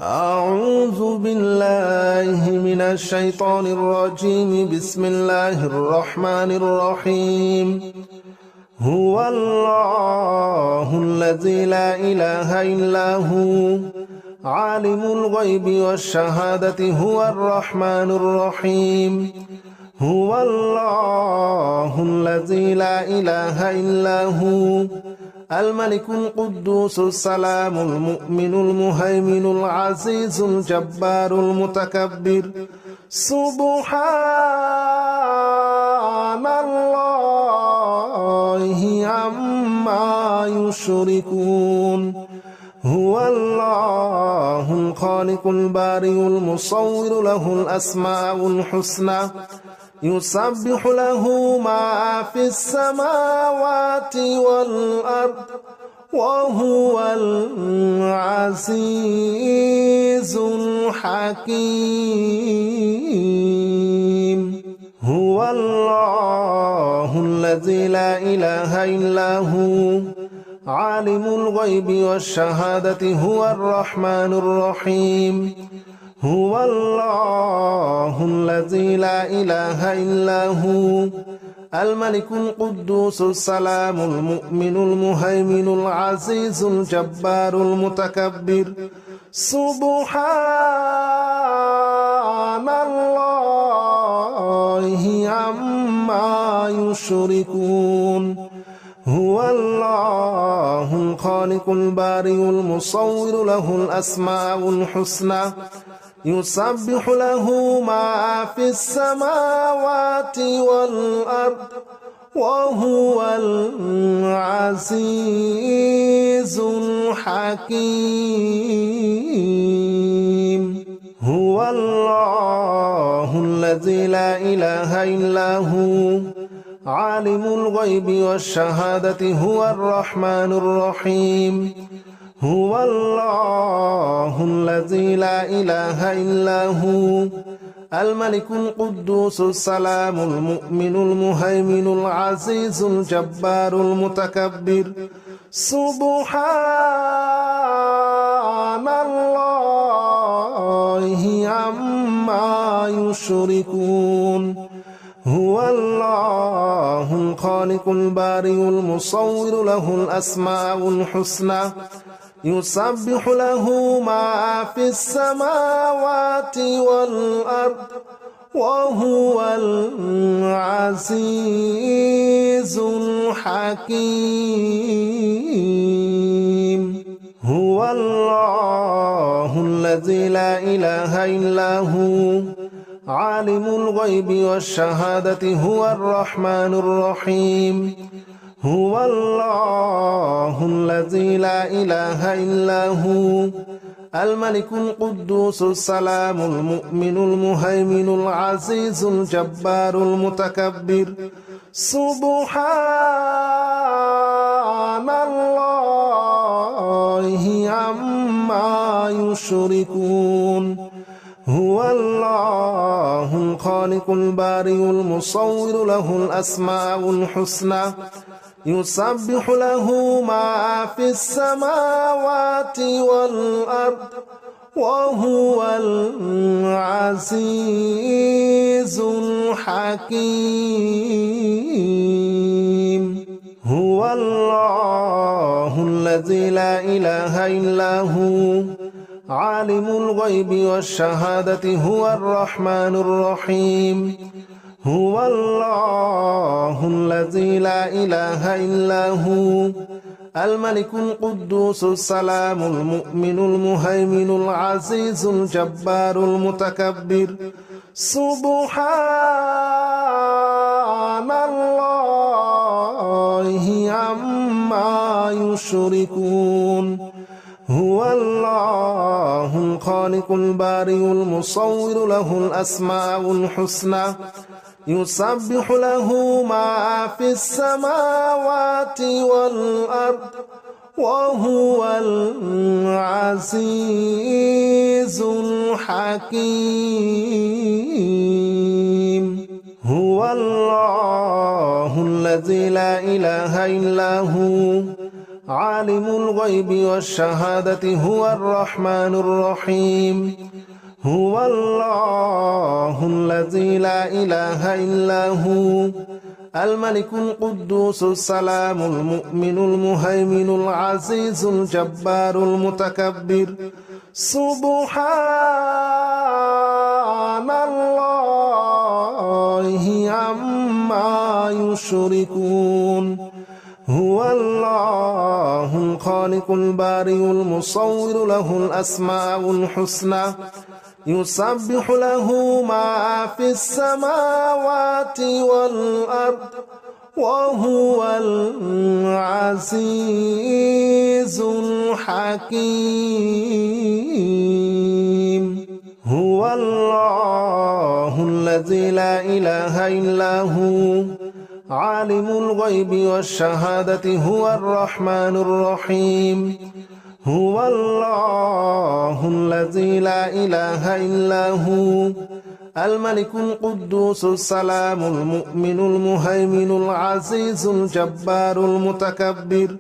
أعوذ بالله من الشيطان الرجيم. بسم الله الرحمن الرحيم. هو الله الذي لا إله إلا هو عالم الغيب والشهادة هو الرحمن الرحيم. هو الله الذي لا إله إلا هو الملك القدوس السلام المؤمن المهيمن العزيز الجبار المتكبر. سبحان الله عما يشركون. هو الله الخالق البارئ المصور له الأسماء الحسنى يسبح له ما في السماوات والأرض وهو العزيز الحكيم. هو الله الذي لا إله إلا هو عالم الغيب والشهادة هو الرحمن الرحيم. هو الله الذي لا إله إلا هو الملك القدوس السلام المؤمن المهيمن العزيز الجبار المتكبر. سبحان الله عما يشركون. هو الله الخالق البارئ المصور له الأسماء الحسنى يسبح له ما في السماوات والأرض وهو العزيز الحكيم. هو الله الذي لا إله إلا هو عالم الغيب والشهادة هو الرحمن الرحيم. هو الله الذي لا إله إلا هو الملك القدوس السلام المؤمن المهيمن العزيز الجبار المتكبر. سبحان الله عما يشركون. هو الله الخالق البارئ المصور له الأسماء الحسنى يسبح له ما في السماوات والأرض وهو العزيز الحكيم. هو الله الذي لا إله إلا هو عالم الغيب والشهادة هو الرحمن الرحيم. هو الله الذي لا إله إلا هو الملك القدوس السلام المؤمن المهيمن العزيز الجبار المتكبر. سبحان الله عما يشركون. هو الله الخالق البارئ المصور له الأسماء الحسنى يسبح له ما في السماوات والأرض وهو العزيز الحكيم. هو الله الذي لا إله إلا هو عالم الغيب والشهادة هو الرحمن الرحيم. هو الله الذي لا إله إلا هو الملك القدوس السلام المؤمن المهيمن العزيز الجبار المتكبر. سبحان الله عما يشركون. هو الله الخالق البارئ المصور له الأسماء الحسنى يسبح له ما في السماوات والأرض وهو العزيز الحكيم. هو الله الذي لا إله إلا هو عالم الغيب والشهادة هو الرحمن الرحيم هو الله الذي لا إله إلا هو الملك القدوس السلام المؤمن المهيمن العزيز الجبار المتكبر سبحان الله عما يشركون هو الله الخالق البارئ المصور له الأسماء الحسنى يسبح له ما في السماوات والأرض وهو العزيز الحكيم هو الله الذي لا إله إلا هو عالم الغيب والشهادة هو الرحمن الرحيم هو الله الذي لا إله إلا هو الملك القدوس السلام المؤمن المهيمن العزيز الجبار المتكبر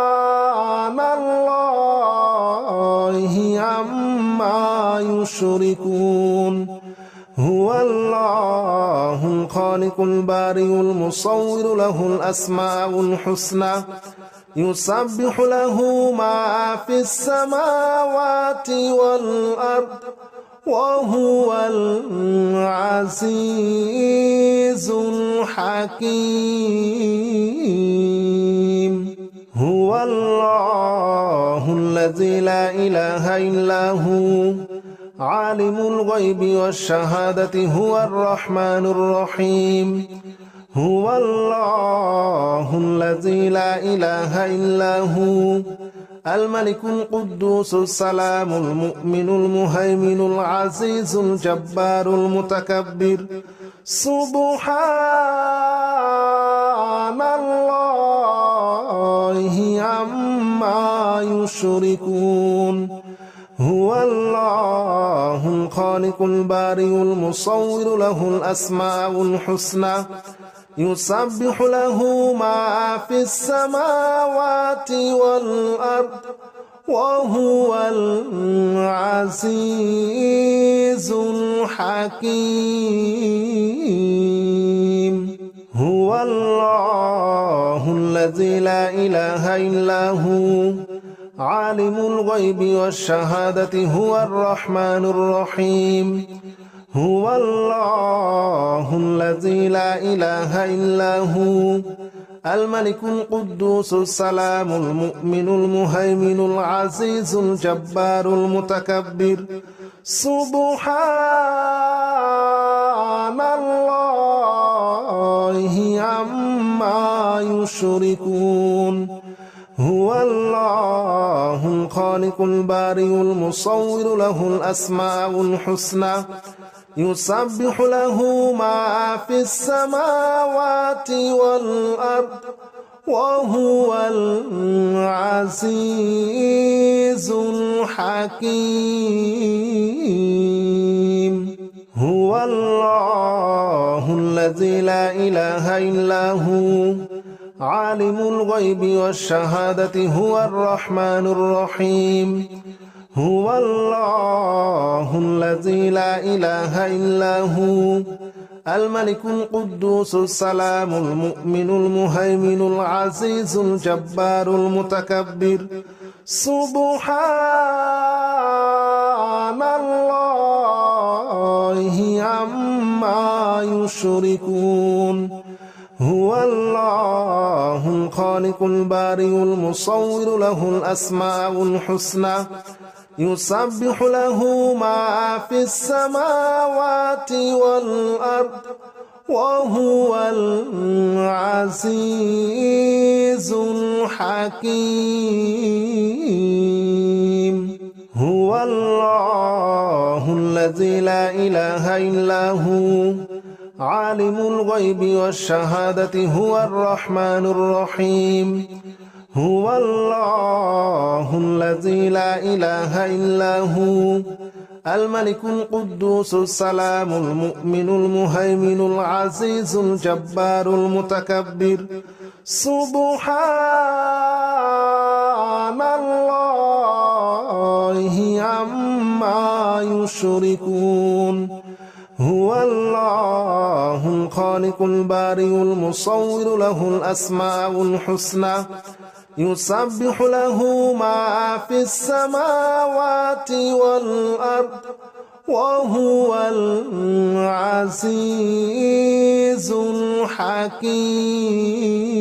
سبحان الله عما يشركون هو الله الخالق البارئ المصور له الأسماء الحسنى يسبح له ما في السماوات والأرض وهو العزيز الحكيم هو الله الذي لا إله إلا هو عالم الغيب والشهادة هو الرحمن الرحيم هو الله الذي لا إله إلا هو الملك القدوس السلام المؤمن المهيمن العزيز الجبار المتكبر سبحان الله عما يشركون هو الله الخالق البارئ المصور له الأسماء الحسنى يسبح له ما في السماوات والأرض وهو العزيز الحكيم هو الله الذي لا إله إلا هو عالم الغيب والشهادة هو الرحمن الرحيم هو الله الذي لا إله إلا هو الملك القدوس السلام المؤمن المهيمن العزيز الجبار المتكبر سبحان الله عما يشركون هو الله الخالق البارئ المصور له الأسماء الحسنى يسبح له ما في السماوات والأرض وهو العزيز الحكيم هو الله الذي لا إله إلا هو عالم الغيب والشهادة هو الرحمن الرحيم هو الله الذي لا إله إلا هو الملك القدوس السلام المؤمن المهيمن العزيز الجبار المتكبر سبحان الله عما يشركون هو الله الخالق البارئ المصور له الأسماء الحسنى يسبح له ما في السماوات والأرض وهو العزيز الحكيم هو الله الذي لا إله إلا هو عالم الغيب والشهادة هو الرحمن الرحيم هو الله الذي لا إله إلا هو الملك القدوس السلام المؤمن المهيمن العزيز الجبار المتكبر سبحان الله عما يشركون هو الله الخالق البارئ المصور له الأسماء الحسنى يسبح له ما في السماوات والأرض وهو العزيز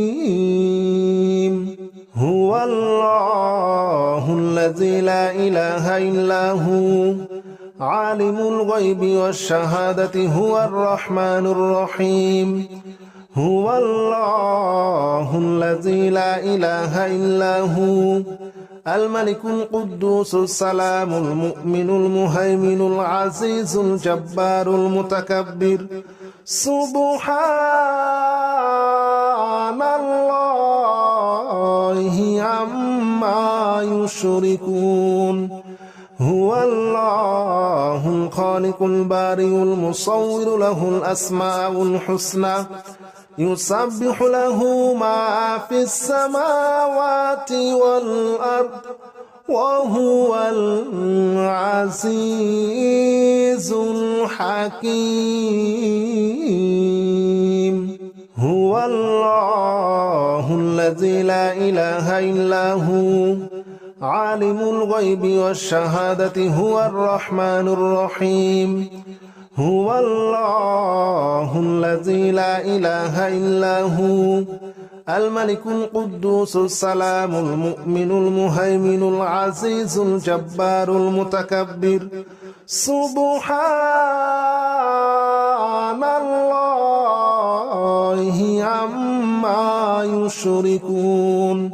الحكيم هو الله الذي لا إله إلا هو عالم الغيب والشهادة هو الرحمن الرحيم هو الله الذي لا إله إلا هو الملك القدوس السلام المؤمن المهيمن العزيز الجبار المتكبر سبحان الله عما يشركون هو الله الخالق البارئ المصور له الأسماء الحسنى يسبح له ما في السماوات والأرض وهو العزيز الحكيم هو الله الذي لا إله إلا هو عالم الغيب والشهادة هو الرحمن الرحيم هو الله الذي لا إله إلا هو الملك القدوس السلام المؤمن المهيمن العزيز الجبار المتكبر سبحان الله عما يشركون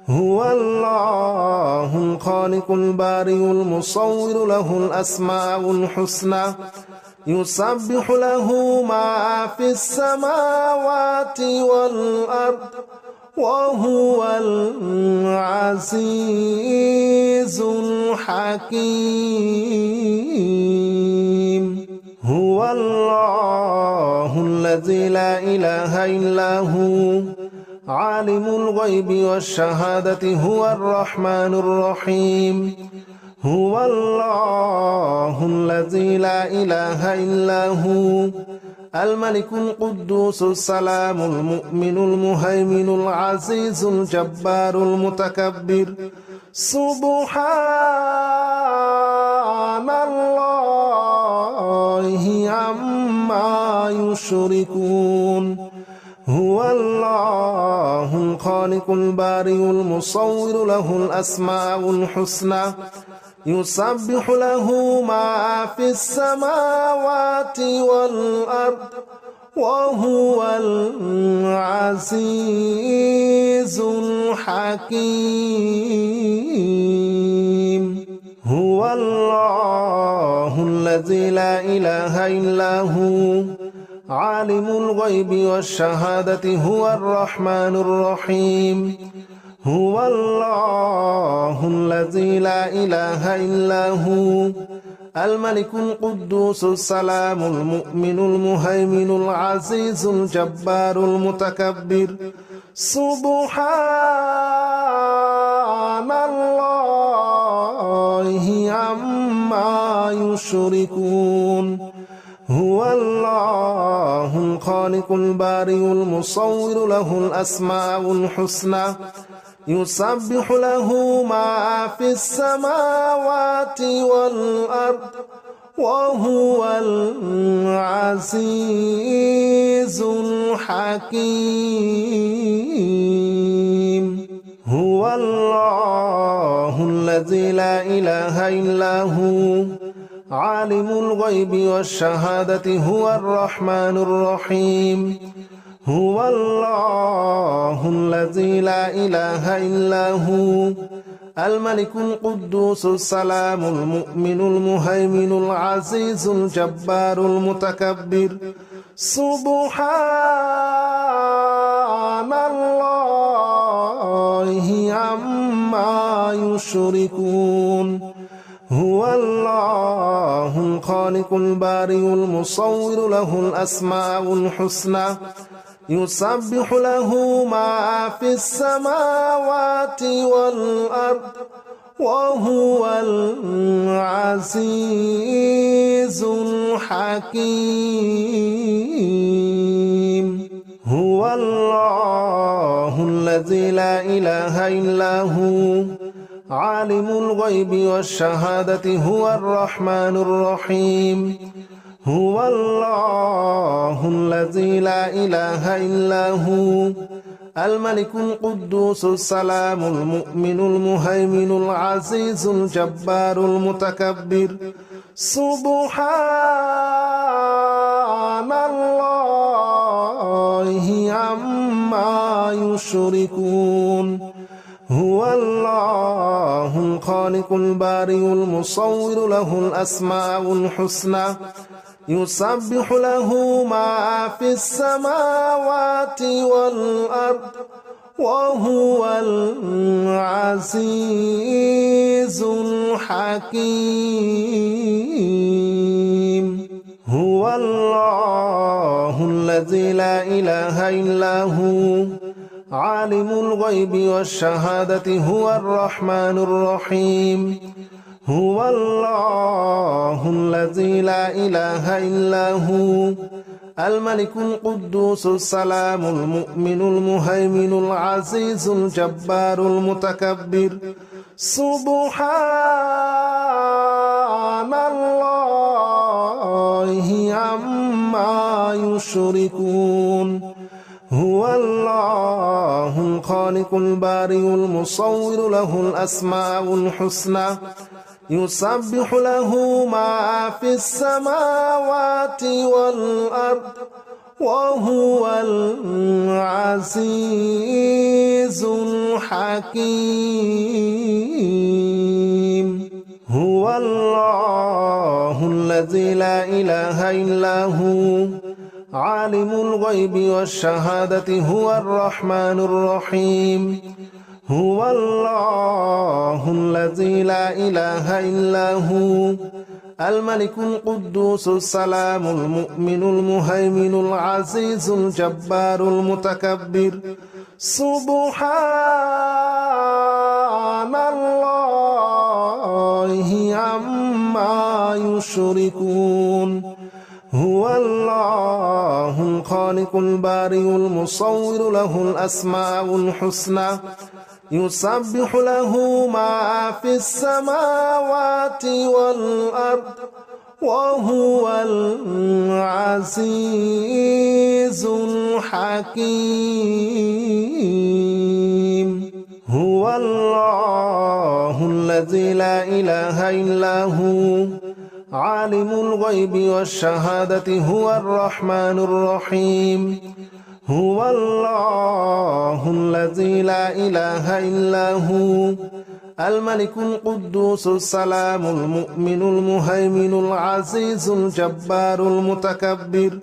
هو الله الخالق البارئ المصور له الأسماء الحسنى يسبح له ما في السماوات والأرض وهو العزيز الحكيم هو الله الذي لا إله إلا هو عالم الغيب والشهادة هو الرحمن الرحيم هو الله الذي لا إله إلا هو الملك القدوس السلام المؤمن المهيمن العزيز الجبار المتكبر سبحان الله عما يشركون هو الله الخالق البارئ المصور له الأسماء الحسنى يسبح له ما في السماوات والأرض وهو العزيز الحكيم هو الله الذي لا إله إلا هو عالم الغيب والشهادة هو الرحمن الرحيم هو الله الذي لا إله إلا هو الملك القدوس السلام المؤمن المهيمن العزيز الجبار المتكبر سبحان الله عما يشركون هو الله الخالق البارئ المصور له الأسماء الحسنى يسبح له ما في السماوات والأرض وهو العزيز الحكيم هو الله الذي لا إله إلا هو عالم الغيب والشهادة هو الرحمن الرحيم هو الله الذي لا إله إلا هو الملك القدوس السلام المؤمن المهيمن العزيز الجبار المتكبر سبحان الله عما يشركون هو الله الخالق البارئ المصور له الأسماء الحسنى يسبح له ما في السماوات والأرض وهو العزيز الحكيم هو الله الذي لا إله إلا هو عالم الغيب والشهادة هو الرحمن الرحيم هو الله الذي لا إله إلا هو الملك القدوس السلام المؤمن المهيمن العزيز الجبار المتكبر سبحان الله عما يشركون هو الله الخالق البارئ المصور له الأسماء الحسنى يسبح له ما في السماوات والأرض وهو العزيز الحكيم هو الله الذي لا إله إلا هو عالم الغيب والشهادة هو الرحمن الرحيم هو الله الذي لا إله إلا هو الملك القدوس السلام المؤمن المهيمن العزيز الجبار المتكبر سبحان الله عما يشركون هو الله الخالق البارئ المصور له الأسماء الحسنى يسبح له ما في السماوات والأرض وهو العزيز الحكيم هو الله الذي لا إله إلا هو عالم الغيب والشهادة هو الرحمن الرحيم هو الله الذي لا إله إلا هو الملك القدوس السلام المؤمن المهيمن العزيز الجبار المتكبر سبحان الله عما يشركون هو الله الخالق البارئ المصور له الأسماء الحسنى يسبح له ما في السماوات والأرض وهو العزيز الحكيم هو الله الذي لا إله إلا هو عالم الغيب والشهادة هو الرحمن الرحيم هو الله الذي لا إله إلا هو الملك القدوس السلام المؤمن المهيمن العزيز الجبار المتكبر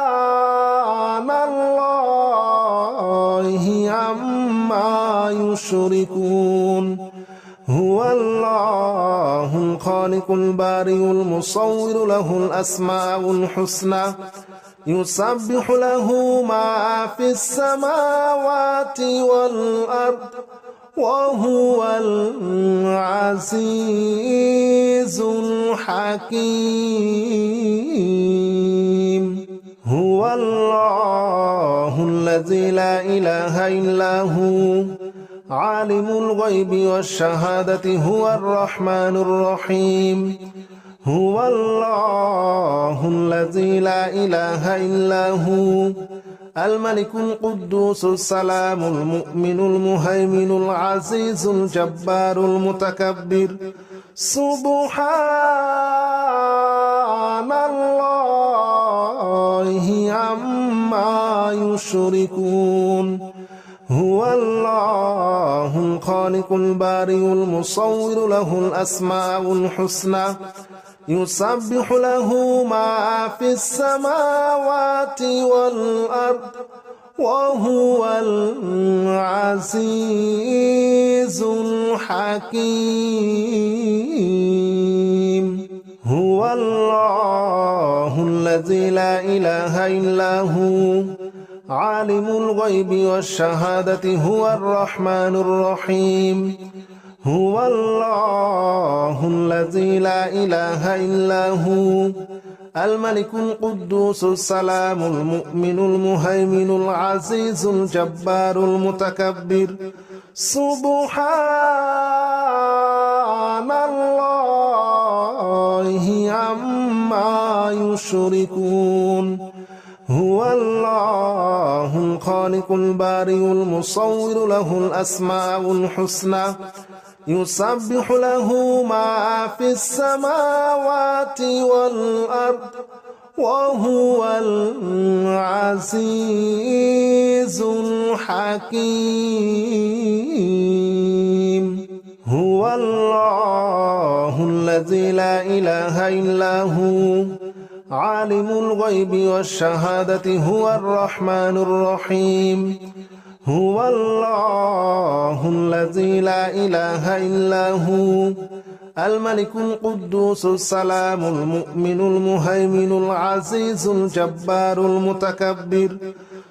سبحان الله عما يشركون هو الله الخالق البارئ المصور له الأسماء الحسنى يسبح له ما في السماوات والأرض وهو العزيز الحكيم هو الله الذي لا إله إلا هو عالم الغيب والشهادة هو الرحمن الرحيم هو الله الذي لا إله إلا هو الملك القدوس السلام المؤمن المهيمن العزيز الجبار المتكبر سبحان الله عما يشركون هو الله الخالق البارئ المصور له الأسماء الحسنى يسبح له ما في السماوات والأرض وهو العزيز الحكيم هو الله الذي الذي لا إله إلا هو عالم الغيب والشهادة هو الرحمن الرحيم هو الله الذي لا إله إلا هو الملك القدوس السلام المؤمن المهيمن العزيز الجبار المتكبر سبحان الله عما يشركون هو الله الخالق البارئ المصور له الأسماء الحسنى يسبح له ما في السماوات والأرض وهو العزيز الحكيم هو الله الذي لا إله إلا هو عالم الغيب والشهادة هو الرحمن الرحيم هو الله الذي لا إله إلا هو الملك القدوس السلام المؤمن المهيمن العزيز الجبار المتكبر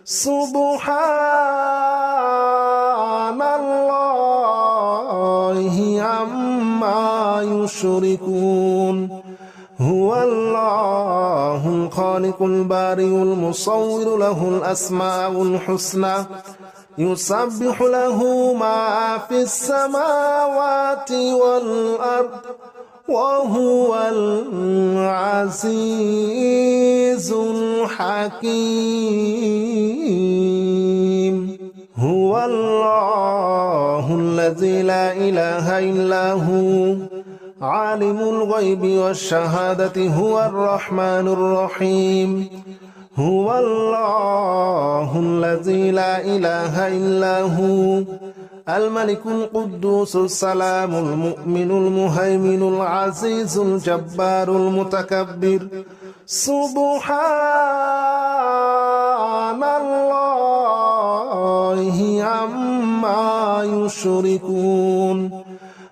سبحان الله عما يشركون هو الله الخالق البارئ المصور له الأسماء الحسنى يسبح له ما في السماوات والأرض وهو العزيز الحكيم هو الله الذي لا إله إلا هو عالم الغيب والشهادة هو الرحمن الرحيم هو الله الذي لا إله إلا هو الملك القدوس السلام المؤمن المهيمن العزيز الجبار المتكبر سبحان الله عما يشركون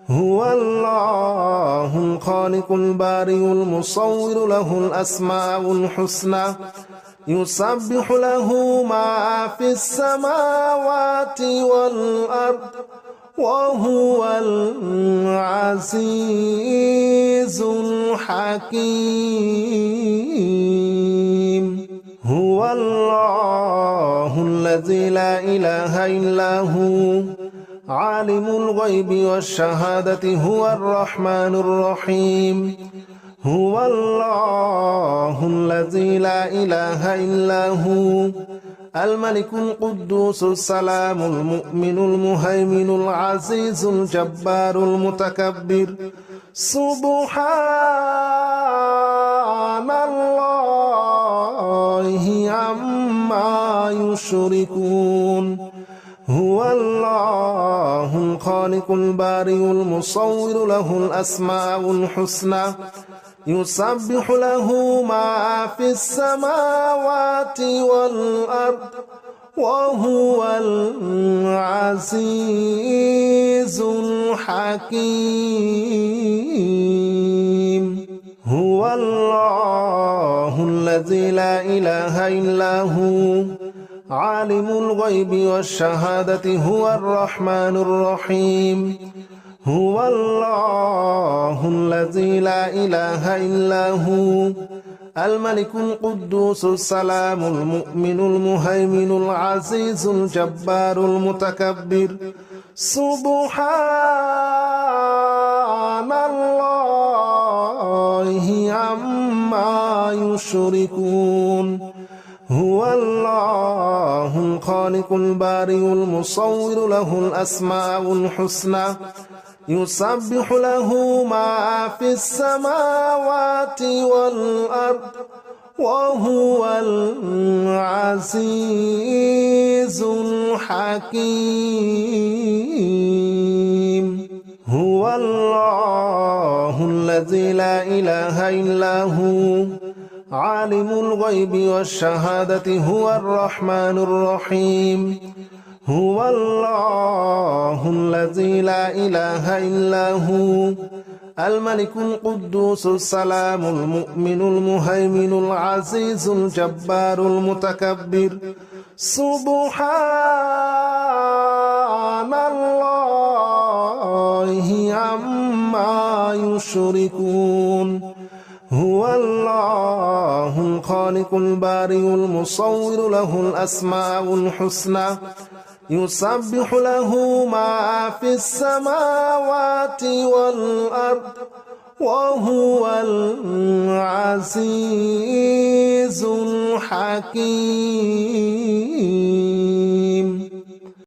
هو الله الخالق البارئ المصور له الأسماء الحسنى يسبح له ما في السماوات والأرض وهو العزيز الحكيم هو الله الذي لا إله إلا هو عالم الغيب والشهادة هو الرحمن الرحيم هو الله الذي لا إله إلا هو الملك القدوس السلام المؤمن المهيمن العزيز الجبار المتكبر سبحان الله عما يشركون هو الله الخالق البارئ المصور له الأسماء الحسنى يسبح له ما في السماوات والأرض وهو العزيز الحكيم هو الله الذي لا إله إلا هو عالم الغيب والشهادة هو الرحمن الرحيم هو الله الذي لا إله إلا هو الملك القدوس السلام المؤمن المهيمن العزيز الجبار المتكبر سبحان الله عما يشركون هو الله الخالق البارئ المصور له الأسماء الحسنى يسبح له ما في السماوات والأرض وهو العزيز الحكيم هو الله الذي لا إله إلا هو عالم الغيب والشهادة هو الرحمن الرحيم هو الله الذي لا إله إلا هو الملك القدوس السلام المؤمن المهيمن العزيز الجبار المتكبر سبحان الله عما يشركون هو الله الخالق البارئ المصور له الأسماء الحسنى يسبح له ما في السماوات والأرض وهو العزيز الحكيم.